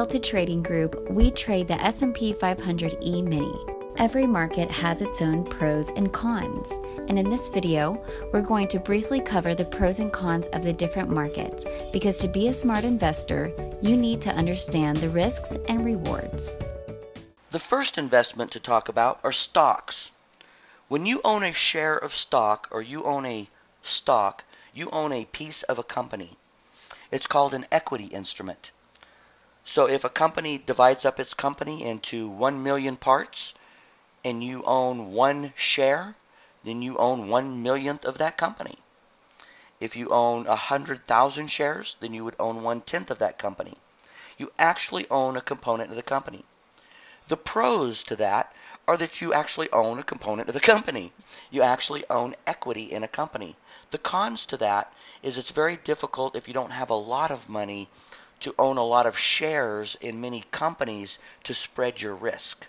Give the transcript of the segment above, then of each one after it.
Untitled Trading Group, we trade the SP500 E-mini. Every market has its own pros and cons, and in this video, we're going to briefly cover the pros and cons of the different markets, because to be a smart investor, you need to understand the risks and rewards. The first investment to talk about are stocks. When you own a share of stock, or you own a stock, you own a piece of a company. It's called an equity instrument. So if a company divides up its company into 1 million parts, and you own one share, then you own 1/1,000,000th of that company. If you own 100,000 shares, then you would own 1/10 of that company. You actually own a component of the company. The pros to that are that you actually own a component of the company. You actually own equity in a company. The cons to that is it's very difficult if you don't have a lot of money to own a lot of shares in many companies to spread your risk.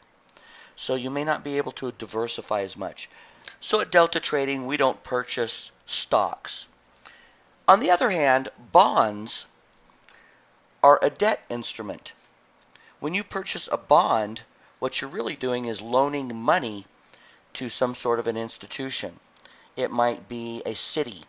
So you may not be able to diversify as much. So at Delta Trading, we don't purchase stocks. On the other hand, bonds are a debt instrument. When you purchase a bond, what you're really doing is loaning money to some sort of an institution. It might be a city.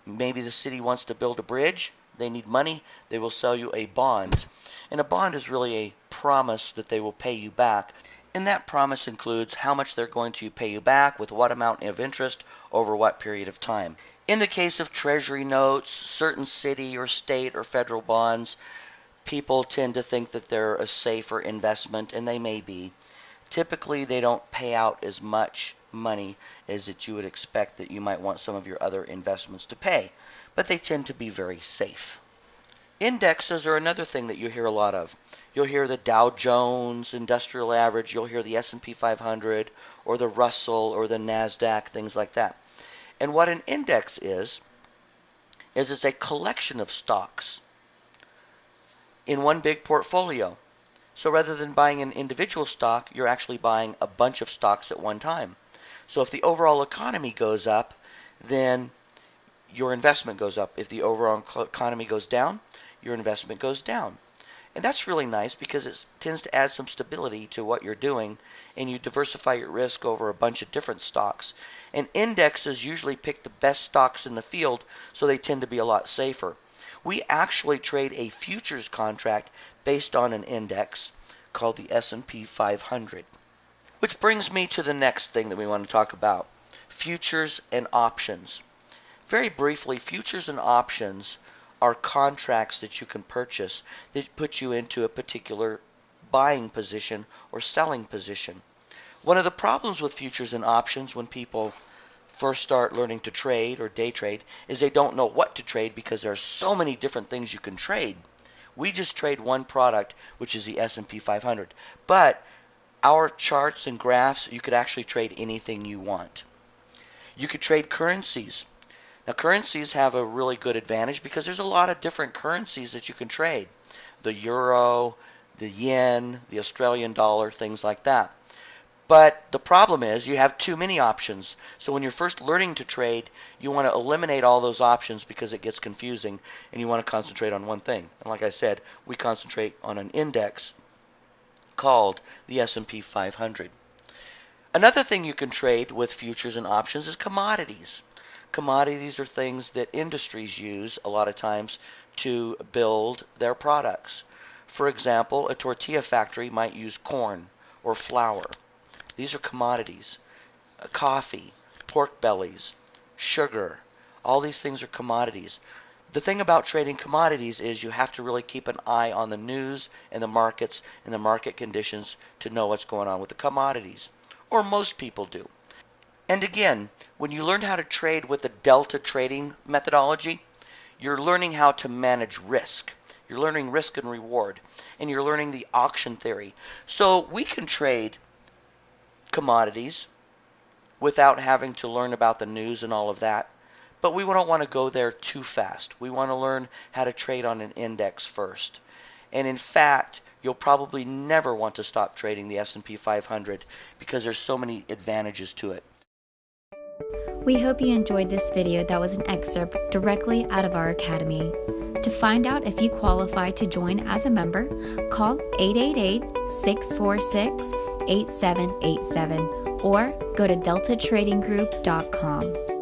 Maybe the city wants to build a bridge. They need money. They will sell you a bond. And a bond is really a promise that they will pay you back. And that promise includes how much they're going to pay you back with what amount of interest over what period of time. In the case of treasury notes, certain city or state or federal bonds, people tend to think that they're a safer investment, and they may be. Typically, they don't pay out as much money as that you would expect that you might want some of your other investments to pay, but they tend to be very safe. Indexes are another thing that you hear a lot of. You'll hear the Dow Jones Industrial Average, you'll hear the SP500 or the Russell or the NASDAQ, things like that. And what an index is it's a collection of stocks in one big portfolio. So rather than buying an individual stock, you're actually buying a bunch of stocks at one time. So if the overall economy goes up, then your investment goes up. If the overall economy goes down, your investment goes down. And that's really nice because it tends to add some stability to what you're doing, and you diversify your risk over a bunch of different stocks. And indexes usually pick the best stocks in the field, so they tend to be a lot safer. We actually trade a futures contract based on an index called the S&P 500. Which brings me to the next thing that we want to talk about, futures and options. Very briefly, futures and options are contracts that you can purchase that put you into a particular buying position or selling position. One of the problems with futures and options when people first start learning to trade or day trade is they don't know what to trade because there are so many different things you can trade. We just trade one product, which is the S&P 500. But our charts and graphs, you could actually trade anything you want. You could trade currencies. Now, currencies have a really good advantage because there's a lot of different currencies that you can trade. The euro, the yen, the Australian dollar, things like that. But the problem is you have too many options. So when you're first learning to trade, you want to eliminate all those options because it gets confusing, and you want to concentrate on one thing. And like I said, we concentrate on an index called the S&P 500. Another thing you can trade with futures and options is commodities. Commodities are things that industries use a lot of times to build their products. For example, a tortilla factory might use corn or flour. These are commodities. Coffee, pork bellies, sugar, all these things are commodities. The thing about trading commodities is you have to really keep an eye on the news and the markets and the market conditions to know what's going on with the commodities. Or most people do. And again, when you learn how to trade with the Delta trading methodology, you're learning how to manage risk. You're learning risk and reward. And you're learning the auction theory. So we can trade commodities without having to learn about the news and all of that. But we don't want to go there too fast. We want to learn how to trade on an index first. And in fact, you'll probably never want to stop trading the S&P 500 because there's so many advantages to it. We hope you enjoyed this video that was an excerpt directly out of our academy. To find out if you qualify to join as a member, call 888-646-8787 or go to deltatradinggroup.com.